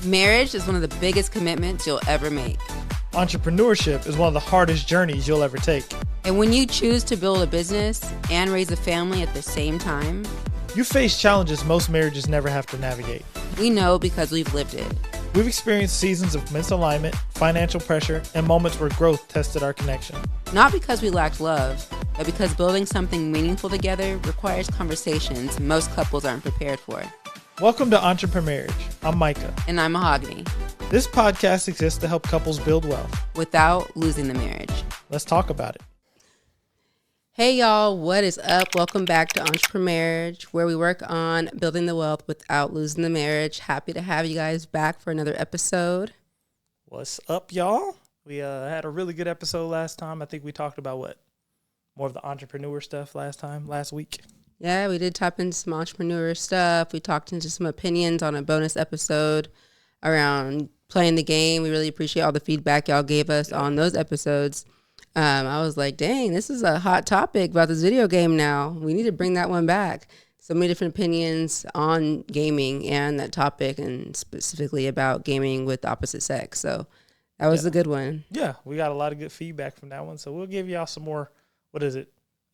Marriage is one of the biggest commitments you'll ever make. Entrepreneurship is one of the hardest journeys you'll ever take. And when you choose to build a business and raise a family at the same time, you face challenges most marriages never have to navigate. We know because we've lived it. We've experienced seasons of misalignment, financial pressure, and moments where growth tested our connection. Not because we lacked love, but because building something meaningful together requires conversations most couples aren't prepared for. Welcome to EntrepreMarriage. I'm Myka. And I'm Mahogany. This podcast exists to help couples build wealth without losing the marriage. Let's talk about it. Hey y'all, what is up? Welcome back to EntrepreMarriage, where we work on building the wealth without losing the marriage. Happy to have you guys back for another episode. What's up, y'all? We had a really good episode last time. I think we talked about more of the entrepreneur stuff last week. Yeah, we did tap into some entrepreneur stuff. We talked into some opinions on a bonus episode around playing the game. We really appreciate all the feedback y'all gave us on those episodes. I was like, dang, this is a hot topic about this video game now. We need to bring that one back. So many different opinions on gaming and that topic, and specifically about gaming with the opposite sex. So that was a good one. Yeah, we got a lot of good feedback from that one. So we'll give y'all some more,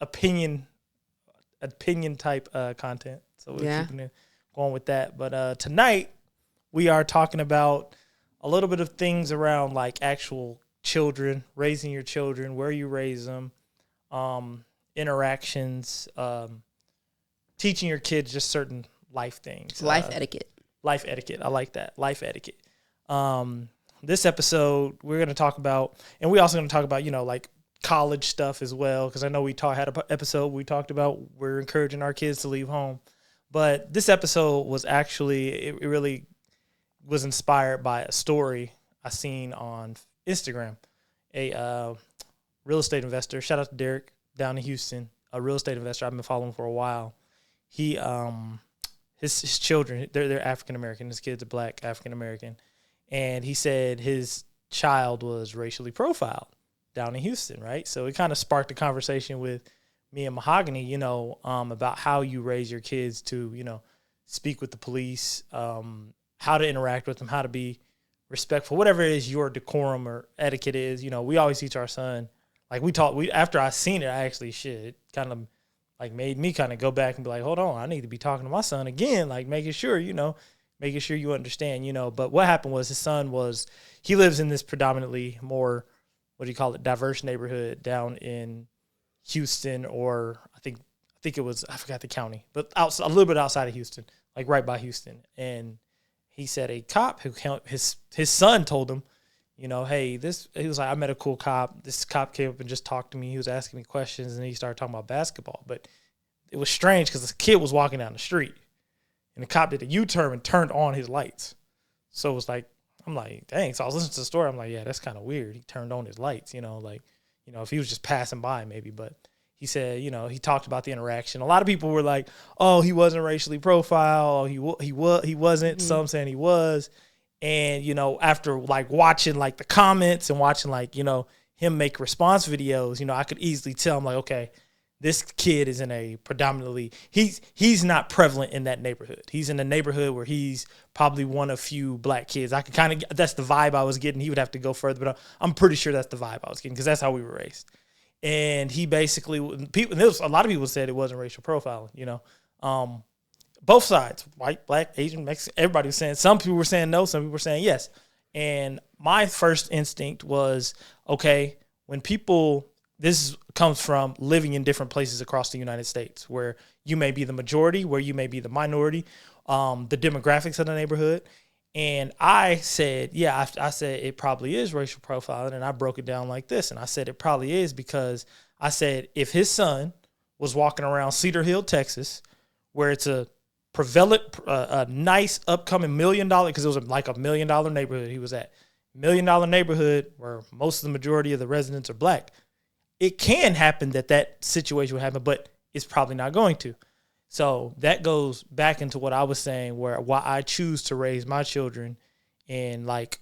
opinion type content. So we're keeping it going with that. But tonight we are talking about a little bit of things around like actual children, raising your children, where you raise them, interactions, teaching your kids just certain life things. Life etiquette. Life etiquette. I like that. Life etiquette. This episode we're going to talk about, and we're also going to talk about, like college stuff as well, because I know we had an episode we talked about we're encouraging our kids to leave home. But this episode was actually, it really was inspired by a story I seen on Instagram. A real estate investor, shout out to Derek down in Houston, a real estate investor I've been following for a while. He his children, they're African American, his kids are black African American, and he said his child was racially profiled down in Houston, right? So it kind of sparked a conversation with me and Mahogany, about how you raise your kids to, speak with the police, how to interact with them, how to be respectful, whatever it is your decorum or etiquette is. We always teach our son, like after I seen it, it kind of like made me kind of go back and be like, hold on, I need to be talking to my son again, like making sure you understand, But what happened was his son he lives in this predominantly more, diverse neighborhood down in Houston, or I think it was, I forgot the county, but a little bit outside of Houston, like right by Houston. And he said a cop his son told him, hey, he was like, I met a cool cop. This cop came up and just talked to me. He was asking me questions, and he started talking about basketball. But it was strange because this kid was walking down the street, and the cop did a U-turn and turned on his lights. So it was like, I'm like, dang. So I was listening to the story. I'm like, yeah, that's kind of weird. He turned on his lights, if he was just passing by maybe. But he said, he talked about the interaction. A lot of people were like, oh, he wasn't racially profiled. Oh, he wasn't. Mm-hmm. Some saying he was. And, after like watching like the comments and watching like, him make response videos, I could easily tell him like, okay, this kid is in a predominantly, he's not prevalent in that neighborhood. He's in a neighborhood where he's probably one of few black kids. I could kind of, that's the vibe I was getting. He would have to go further, but I'm pretty sure that's the vibe I was getting because that's how we were raised. And he basically, a lot of people said it wasn't racial profiling, both sides, white, black, Asian, Mexican, everybody was saying, some people were saying no, some people were saying yes. And my first instinct was, okay, this comes from living in different places across the United States where you may be the majority, where you may be the minority, the demographics of the neighborhood. And I said, I said it probably is racial profiling. And I broke it down like this. And I said it probably is because I said if his son was walking around Cedar Hill, Texas, where it's a prevalent, a nice upcoming $1 million, because it was like a $1 million neighborhood he was at, $1 million neighborhood where most of the majority of the residents are black, it can happen that situation would happen, but it's probably not going to. So that goes back into what I was saying, why I choose to raise my children in like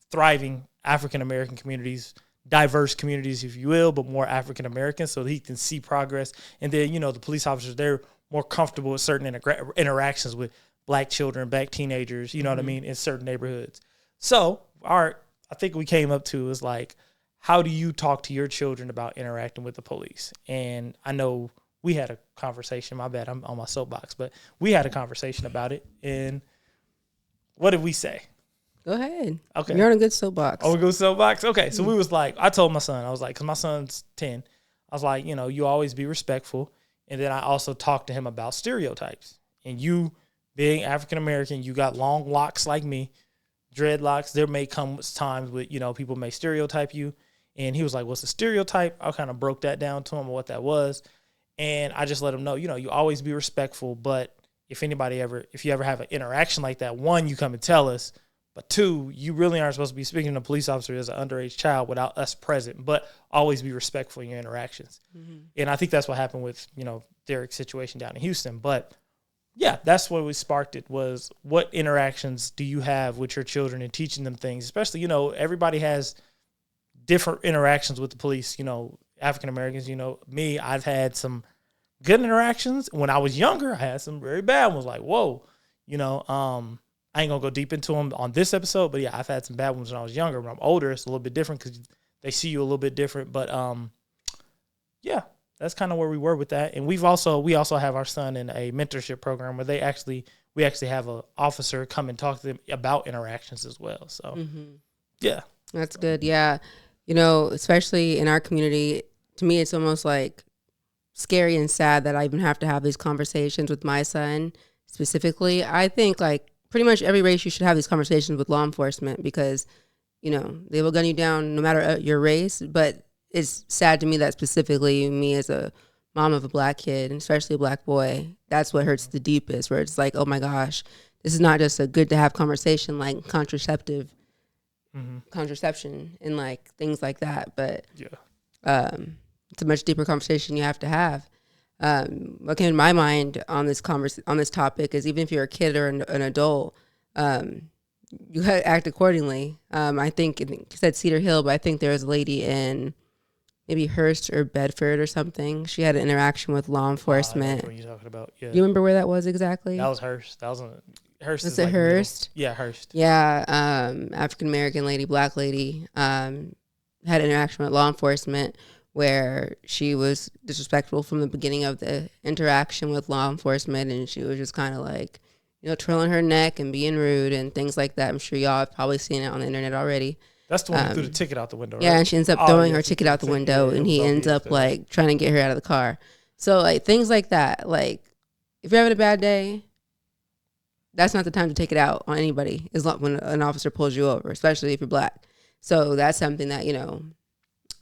thriving African-American communities, diverse communities, if you will, but more African-American, so that he can see progress. And then, the police officers, they're more comfortable with certain interactions with black children, black teenagers, you know what I mean, in certain neighborhoods. So I think we came up to is like, how do you talk to your children about interacting with the police? And I know we had a conversation. My bad, I'm on my soapbox, but we had a conversation about it. And what did we say? Go ahead. Okay. You're on a good soapbox. Oh, a good soapbox? Okay. So we was like, I told my son, I was like, because my son's 10. I was like, you always be respectful. And then I also talked to him about stereotypes. And you being African-American, you got long locks like me, dreadlocks. There may come times with, people may stereotype you. And he was like, what's a stereotype? I kind of broke that down to him, what that was. And I just let him know, you always be respectful. But if you ever have an interaction like that, one, you come and tell us. But two, you really aren't supposed to be speaking to a police officer as an underage child without us present. But always be respectful in your interactions. Mm-hmm. And I think that's what happened with, Derek's situation down in Houston. But yeah, that's what we sparked it was what interactions do you have with your children and teaching them things, especially, everybody has different interactions with the police, African Americans, me, I've had some good interactions. When I was younger, I had some very bad ones like, whoa, I ain't gonna go deep into them on this episode, but yeah, I've had some bad ones when I was younger. When I'm older, it's a little bit different because they see you a little bit different. But yeah, that's kind of where we were with that. And we also have our son in a mentorship program where we actually have an officer come and talk to them about interactions as well. So yeah, that's good. Yeah. Especially in our community, to me, it's almost like scary and sad that I even have to have these conversations with my son specifically. I think like pretty much every race you should have these conversations with law enforcement because, they will gun you down no matter your race. But it's sad to me that specifically me as a mom of a black kid, and especially a black boy, that's what hurts the deepest, where it's like, oh my gosh, this is not just a good to have conversation like contraception and like things like that, but it's a much deeper conversation you have to have. What came to my mind on this topic is even if you're a kid or an adult, you gotta act accordingly. I think you said Cedar Hill, but I think there was a lady in maybe Hearst or Bedford or something. She had an interaction with law enforcement. What you're talking about? Yeah. You remember where that was exactly? That was Hearst. Hearst. Was it Hearst? Yeah, Hearst. Yeah, African American lady, black lady, had an interaction with law enforcement where she was disrespectful from the beginning of the interaction with law enforcement, and she was just kind of like, twirling her neck and being rude and things like that. I'm sure y'all have probably seen it on the internet already. That's the one who threw the ticket out the window, right? Yeah, and she ends up throwing her ticket out the window, and he ends up like trying to get her out of the car. So like things like that. Like if you're having a bad day, that's not the time to take it out on anybody. Is when an officer pulls you over, especially if you're black. So that's something that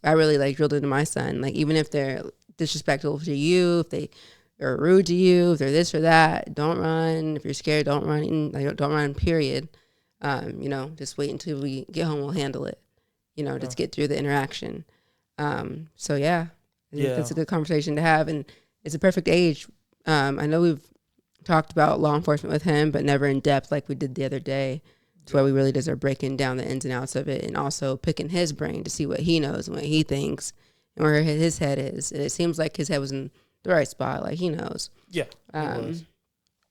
I really like drilled into my son. Like even if they're disrespectful to you, if they are rude to you, if they're this or that, don't run. If you're scared, don't run. Don't run. Period. Just wait until we get home. We'll handle it. Just get through the interaction. So yeah, I think that's a good conversation to have, and it's a perfect age. I know we've talked about law enforcement with him, but never in depth like we did the other day, to where we really just are breaking down the ins and outs of it, and also picking his brain to see what he knows and what he thinks and where his head is. And it seems like his head was in the right spot, like he knows. Yeah, it was.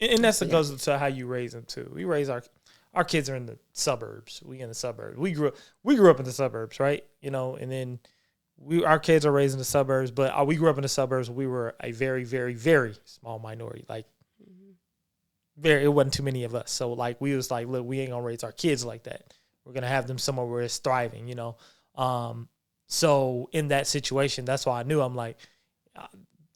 And that's goes to how you raise them too. We raise our kids are in the suburbs. We in the suburbs. We grew up in the suburbs, right? And then our kids are raised in the suburbs, but we grew up in the suburbs. We were a very, very, very small minority. Like it wasn't too many of us. So like we was like, look, we ain't gonna raise our kids like that. We're gonna have them somewhere where it's thriving, So in that situation, that's why I knew. I'm like, a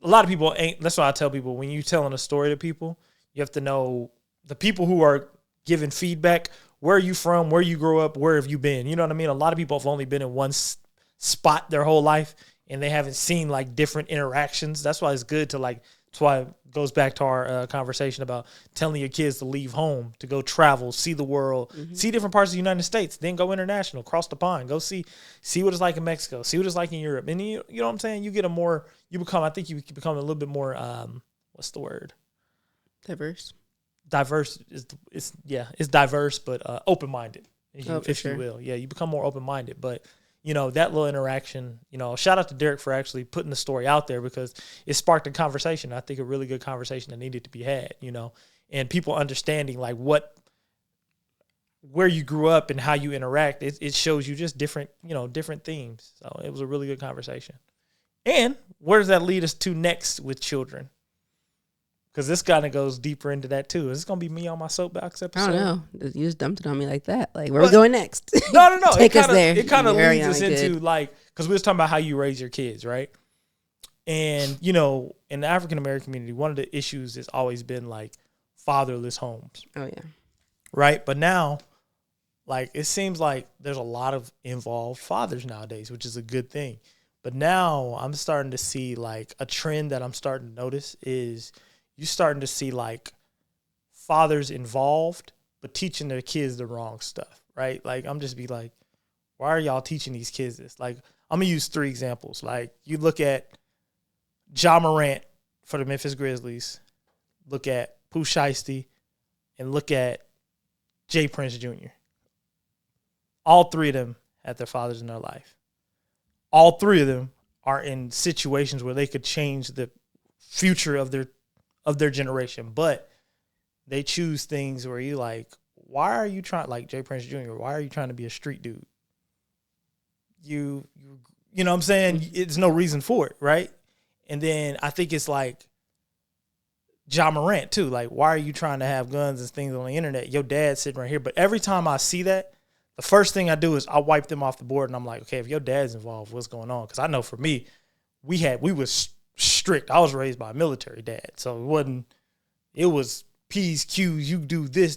lot of people ain't. That's why I tell people, when you telling a story to people, you have to know the people who are giving feedback. Where are you from? Where you grew up? Where have you been? You know what I mean? A lot of people have only been in one spot their whole life, and they haven't seen like different interactions. That's why it's good to like. That's why it goes back to our conversation about telling your kids to leave home, to go travel, see the world, see different parts of the United States, then go international, cross the pond, go see what it's like in Mexico, see what it's like in Europe. And you know what I'm saying? You become a little bit more, what's the word? Diverse. Diverse it's diverse, but open-minded, if sure. you will. Yeah, you become more open-minded, but that little interaction, shout out to Derek for actually putting the story out there, because it sparked a conversation. I think a really good conversation that needed to be had, and people understanding like where you grew up and how you interact. It shows you just different themes. So it was a really good conversation. And where does that lead us to next with children? Because this kind of goes deeper into that too. Is this gonna be me on my soapbox episode? I don't know. You just dumped it on me like that. Like, where are we going next? No. Take us there. It kind of leads us into like, because we was talking about how you raise your kids, right? And in the African American community, one of the issues has always been like fatherless homes. Oh yeah. Right, but now, like, it seems like there's a lot of involved fathers nowadays, which is a good thing. But now I'm starting to see like a trend that I'm starting to notice is you're starting to see like fathers involved, but teaching their kids the wrong stuff, right? Like, I'm just be like, why are y'all teaching these kids this? Like, I'm going to use 3 examples. Like, you look at Ja Morant for the Memphis Grizzlies, look at Pooh Shiesty, and look at Jay Prince Jr. All 3 of them had their fathers in their life. All 3 of them are in situations where they could change the future of their generation, but they choose things where you like, why are you trying, like Jay Prince Jr., why are you trying to be a street dude? You know what I'm saying? It's no reason for it, right? And then I think it's like Ja Morant too. Like, why are you trying to have guns and things on the internet? Your dad's sitting right here. But every time I see that, the first thing I do is I wipe them off the board and I'm like, okay, if your dad's involved, what's going on? Because I know for me, we was strict. I was raised by a military dad. So it was P's, Q's, you do this,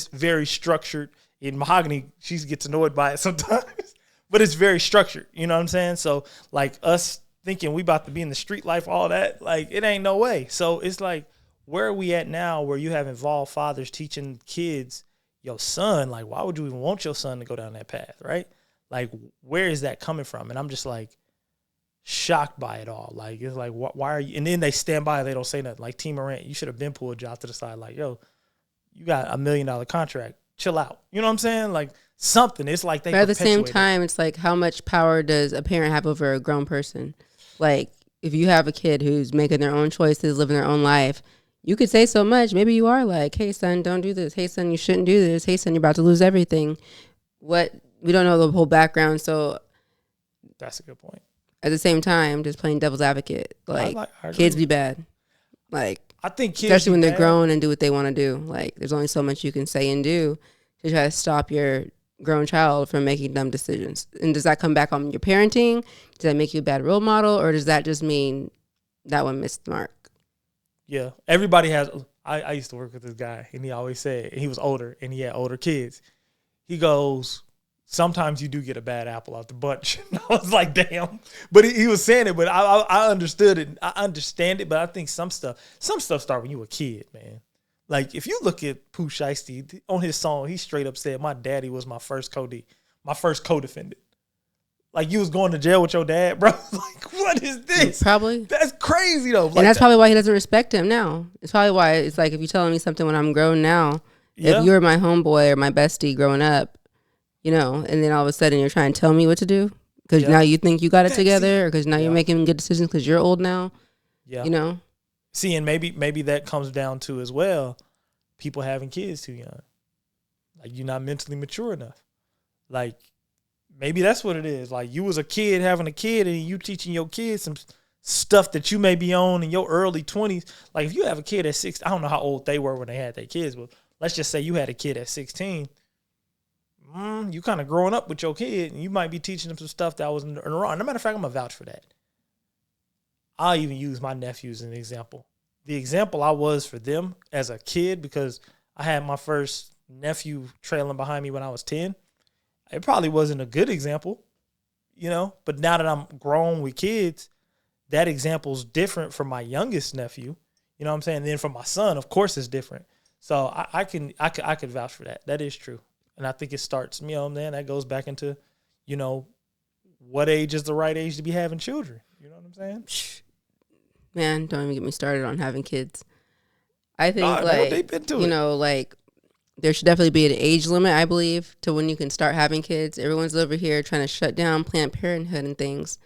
very structured. In Mahogany, she gets annoyed by it sometimes. But it's very structured. You know what I'm saying? So like us thinking we about to be in the street life, all that, like it ain't no way. So it's like, where are we at now where you have involved fathers teaching kids, your son, like, why would you even want your son to go down that path, right? Like, where is that coming from? And I'm just like shocked by it all. Like, it's like, why are you? And then they stand by, they don't say nothing. Like T. Morant, you should have been pulled Job to the side. Like, yo, you got $1 million contract. Chill out. You know what I'm saying? Like something. It's like they. But at the same time, it's like, how much power does a parent have over a grown person? Like, if you have a kid who's making their own choices, living their own life, you could say so much. Maybe you are like, hey, son, don't do this. Hey, son, you shouldn't do this. Hey, son, you're about to lose everything. We don't know the whole background. So that's a good point. At the same time, just playing devil's advocate. Like, kids be bad. Like, I think kids, especially when they're grown and do what they want to do. Like, there's only so much you can say and do to try to stop your grown child from making dumb decisions. And does that come back on your parenting? Does that make you a bad role model? Or does that just mean that one missed the mark? Yeah. Everybody has. I used to work with this guy, and he always said, and he was older, and he had older kids. He goes, sometimes you do get a bad apple out the bunch. And I was like, damn. But he was saying it, but I understood it. I understand it, but I think some stuff start when you were a kid, man. Like, if you look at Pooh Shiesty, on his song, he straight up said, my daddy was my first co-defendant. Like, you was going to jail with your dad, bro. Like, what is this? Probably. That's crazy, though. Like, and that's probably why he doesn't respect him now. It's probably why it's like, if you're telling me something when I'm grown now, if you're my homeboy or my bestie growing up, you know, and then all of a sudden you're trying to tell me what to do because now you think you got it together or because now you're making good decisions because you're old now, you know? See, and maybe that comes down to as well, people having kids too young. Like, you're not mentally mature enough. Like, maybe that's what it is. Like, you was a kid having a kid and you teaching your kids some stuff that you may be on in your early 20s. Like, if you have a kid at 6, I don't know how old they were when they had their kids, but let's just say you had a kid at 16. You kind of growing up with your kid, and you might be teaching them some stuff that was in the wrong. No matter of fact, I'm going to vouch for that. I'll even use my nephews as an example. The example I was for them as a kid, because I had my first nephew trailing behind me when I was 10. It probably wasn't a good example, you know, but now that I'm grown with kids, that example's different from my youngest nephew. You know what I'm saying? And then for my son, of course, it's different. So I could vouch for that. That is true. And I think it starts, you know, man, that goes back into, you know, what age is the right age to be having children? You know what I'm saying? Man, don't even get me started on having kids. I think, you know, like, there should definitely be an age limit, I believe, to when you can start having kids. Everyone's over here trying to shut down Planned Parenthood and things.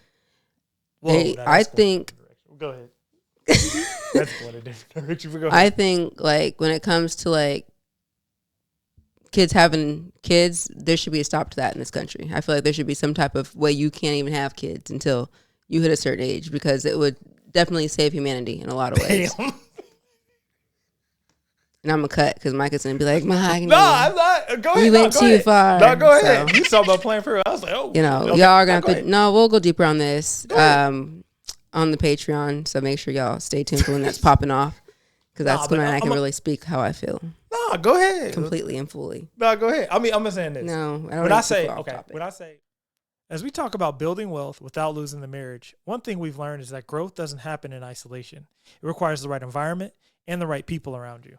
Whoa, I think, go ahead. That's what it is. I think like when it comes to like kids having kids, there should be a stop to that in this country. I feel like there should be some type of way you can't even have kids until you hit a certain age, because it would definitely save humanity in a lot of ways. Damn. And I'm going to cut because Myka's going to be like, Mahogany. No, I'm not. Go ahead. We went too far. No, go ahead. So, You talking about playing for real. I was like, oh. you know, okay. y'all are going to No, have to. No, we'll go deeper on this on the Patreon. So make sure y'all stay tuned for when that's popping off, because that's when I can really speak how I feel. No, go ahead. Completely and fully. No, go ahead. I mean, I'm saying this. No, I don't when I say, as we talk about building wealth without losing the marriage, one thing we've learned is that growth doesn't happen in isolation. It requires the right environment and the right people around you.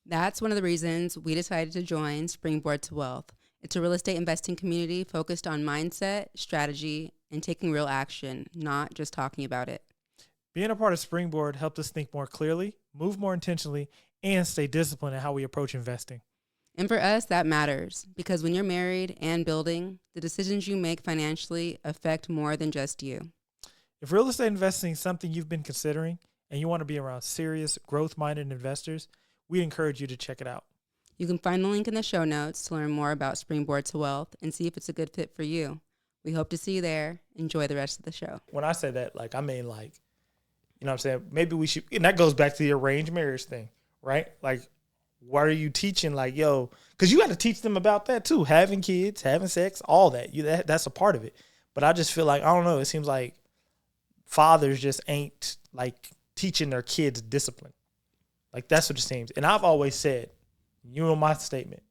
That's one of the reasons we decided to join Springboard to Wealth. It's a real estate investing community focused on mindset, strategy, and taking real action, not just talking about it. Being a part of Springboard helped us think more clearly, move more intentionally, and stay disciplined in how we approach investing. And for us, that matters, because when you're married and building, the decisions you make financially affect more than just you. If real estate investing is something you've been considering and you want to be around serious, growth-minded investors, we encourage you to check it out. You can find the link in the show notes to learn more about Springboard to Wealth and see if it's a good fit for you. We hope to see you there. Enjoy the rest of the show. When I say that, like, I mean, like, you know what I'm saying? Maybe we should, and that goes back to the arranged marriage thing, right? Like, what are you teaching? Like, yo, because you got to teach them about that too. Having kids, having sex, all that. That's a part of it. But I just feel like, I don't know, it seems like fathers just ain't, like, teaching their kids discipline. Like, that's what it seems. And I've always said, you know my statement,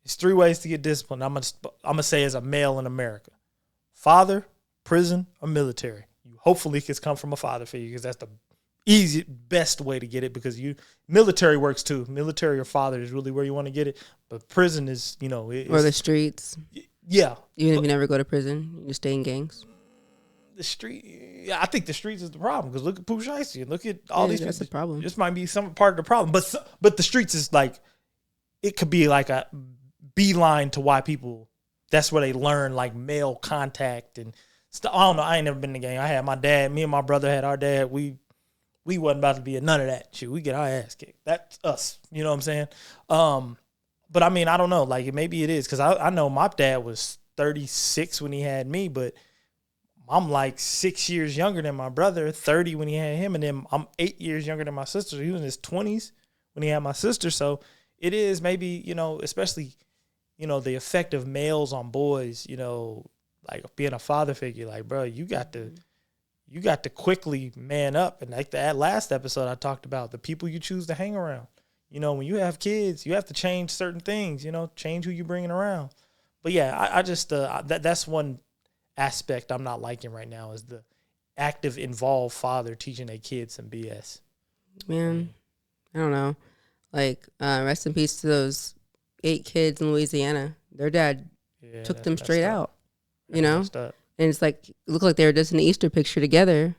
there's 3 ways to get disciplined. I'm gonna say as a male in America: father, prison, or military. You hopefully it's come from a father figure, because that's the best way to get it, because military works too. Military or father is really where you want to get it. But prison is, you know. Or the streets. Yeah. Even if you never go to prison, you just stay in gangs. The street, I think the streets is the problem, because look at Pooh Shiesty and look at all these. That's the problem. This might be some part of the problem, but the streets is like, it could be like a beeline to why people. That's where they learn like male contact and stuff. I don't know. I ain't never been in the gang. I had my dad. Me and my brother had our dad. We wasn't about to be in none of that shit. We get our ass kicked. That's us. You know what I'm saying? But I mean, I don't know. Like, maybe it is, because I know my dad was 36 when he had me, but I'm like 6 years younger than my brother, 30 when he had him, and then I'm 8 years younger than my sister. He was in his 20s when he had my sister. So it is maybe, you know, especially, you know, the effect of males on boys, you know, like being a father figure. Like, bro, you got to quickly man up. And like that last episode I talked about, the people you choose to hang around. You know, when you have kids, you have to change certain things, you know, change who you're bringing around. But yeah, I just, that's one aspect I'm not liking right now, is the active, involved father teaching their kids some BS. Man, I don't know. Like, rest in peace to those 8 kids in Louisiana. Their dad took them straight out, you know? And it's like, it looked like they were just in an Easter picture together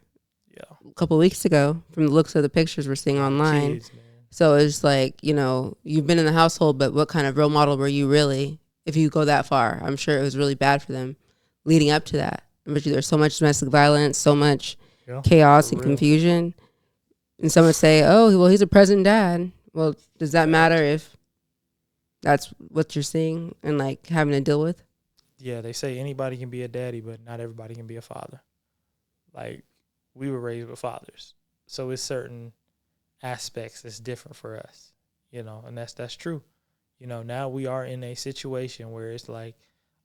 a couple of weeks ago, from the looks of the pictures we're seeing online. Kids, so it's like, you know, you've been in the household, but what kind of role model were you really, if you go that far? I'm sure it was really bad for them leading up to that. But there's so much domestic violence, so much chaos and confusion. And some would say, oh, well, he's a present dad. Well, does that matter if that's what you're seeing and like having to deal with? Yeah, they say anybody can be a daddy, but not everybody can be a father. Like, we were raised with fathers. So it's certain aspects that's different for us, you know, and that's true. You know, now we are in a situation where it's like,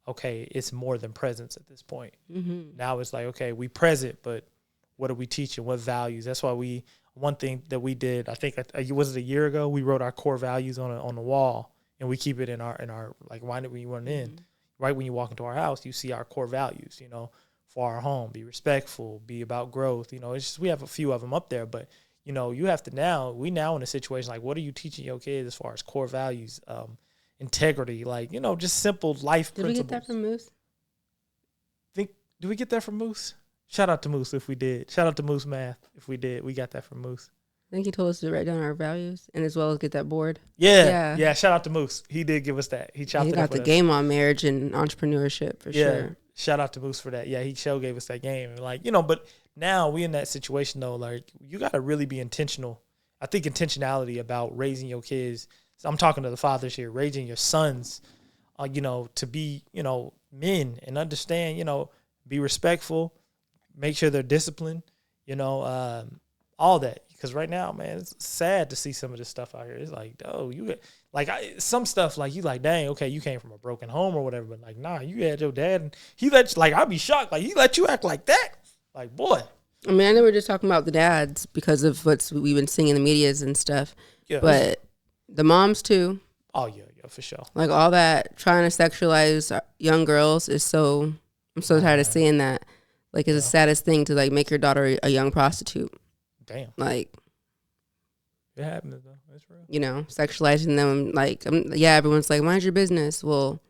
okay, it's more than presence at this point. Mm-hmm. Now it's like, okay, we present, but what are we teaching? What values? That's why one thing that we did, I think, was it a year ago? We wrote our core values on the wall, and we keep it in our like, why did we run in? Right when you walk into our house, you see our core values, you know, for our home: be respectful, be about growth. You know, it's just, we have a few of them up there, but you know, you have to we now in a situation like, what are you teaching your kids as far as core values? Integrity, like, you know, just simple life principles. Did we get that from Moose? Did we get that from Moose? Shout out to Moose if we did. Shout out to Moose Math if we did. We got that from Moose. I think he told us to write down our values and as well as get that board. Yeah. Shout out to Moose. He did give us that. He chopped it up. He got the game on marriage and entrepreneurship for sure. Shout out to Moose for that. Yeah, he gave us that game. Like, you know, but now we in that situation though, like you got to really be intentional. I think intentionality about raising your kids. So I'm talking to the fathers here, raising your sons, to be, men and understand, be respectful, make sure they're disciplined, all that. Because right now, man, it's sad to see some of this stuff out here. It's like, oh, some stuff like you like, dang, okay, you came from a broken home or whatever, but like, nah, you had your dad and he let you, like, I'd be shocked, like he let you act like that, like, boy. I mean, I know we're just talking about the dads because of we've been seeing in the medias and stuff, but the moms too. Oh yeah, for sure. Like all that trying to sexualize young girls is I'm so tired of seeing that. Like it's the saddest thing to like make your daughter a young prostitute. Damn. Like it happens though. That's real. Sexualizing them. Like everyone's like, mind your business. Well,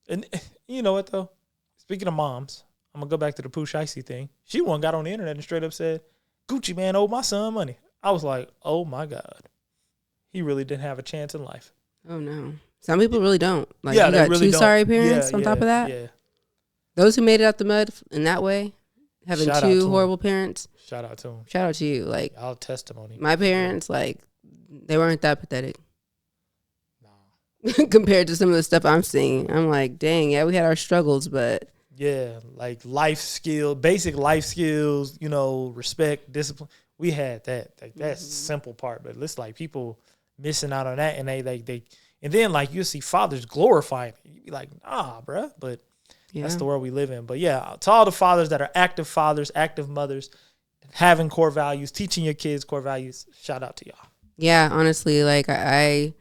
and you know what though? Speaking of moms, I'm gonna go back to the Pooh Shiesty thing. She got on the internet and straight up said, "Gucci man owed my son money." I was like, "Oh my God, he really didn't have a chance in life." Oh no, some people really don't. Like you got really two sorry parents on top of that. Yeah, those who made it out the mud in that way, having two horrible parents. Shout out to them. Shout out to you. Like y'all testimony. My parents, like they weren't that pathetic. No, compared to some of the stuff I'm seeing, I'm like, dang, yeah, we had our struggles, but. Yeah, like basic life skills, respect, discipline. We had that. Like that's the simple part, but it's like people missing out on that, and they and then like you see fathers glorifying it. You be like, nah, bruh. But that's the world we live in. But yeah, to all the fathers that are active fathers, active mothers, having core values, teaching your kids core values, shout out to y'all. Yeah, honestly, like I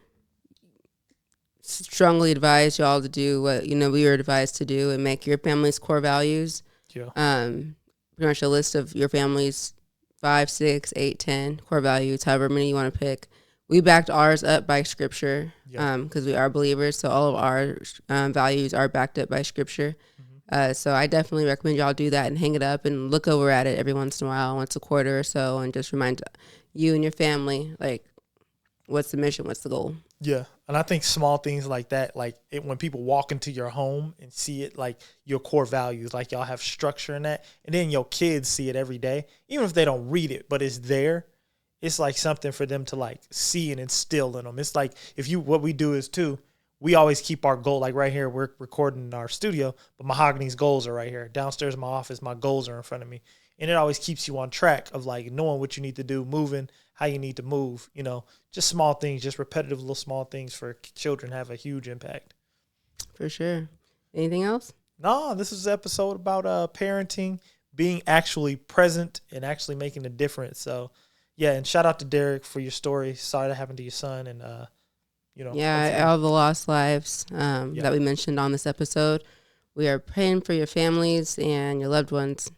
strongly advise y'all to do what we were advised to do and make your family's core values. Yeah. Pretty much a list of your family's 5, 6, 8, 10 core values, however many you want to pick. We backed ours up by scripture because we are believers, so all of our values are backed up by scripture. Mm-hmm. So I definitely recommend y'all do that and hang it up and look over at it every once in a while, once a quarter or so, and just remind you and your family, like, what's the mission, what's the goal. Yeah, and I think small things like that, like when people walk into your home and see it, like your core values, like y'all have structure in that, and then your kids see it every day, even if they don't read it, but it's there. It's like something for them to like see and instill in them. It's like what we do is too, we always keep our goal, like right here, we're recording in our studio, but Mahogany's goals are right here. Downstairs in my office, my goals are in front of me. And it always keeps you on track of like knowing what you need to do, moving, how you need to move, just small things, just repetitive little small things for children have a huge impact. For sure. Anything else? No, this is an episode about parenting, being actually present and actually making a difference. So, yeah, and shout out to Derek for your story. Sorry that happened to your son. And, all the lost lives that we mentioned on this episode. We are praying for your families and your loved ones.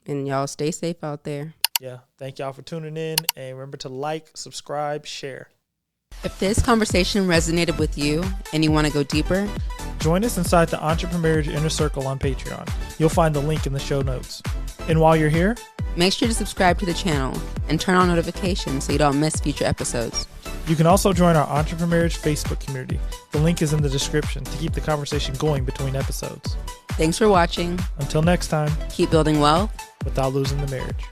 And y'all stay safe out there. Yeah. Thank y'all for tuning in. And remember to like, subscribe, share. If this conversation resonated with you and you want to go deeper, join us inside the EntrepreMarriage Inner Circle on Patreon. You'll find the link in the show notes. And while you're here, make sure to subscribe to the channel and turn on notifications so you don't miss future episodes. You can also join our EntrepreMarriage Facebook community. The link is in the description to keep the conversation going between episodes. Thanks for watching. Until next time, keep building wealth without losing the marriage.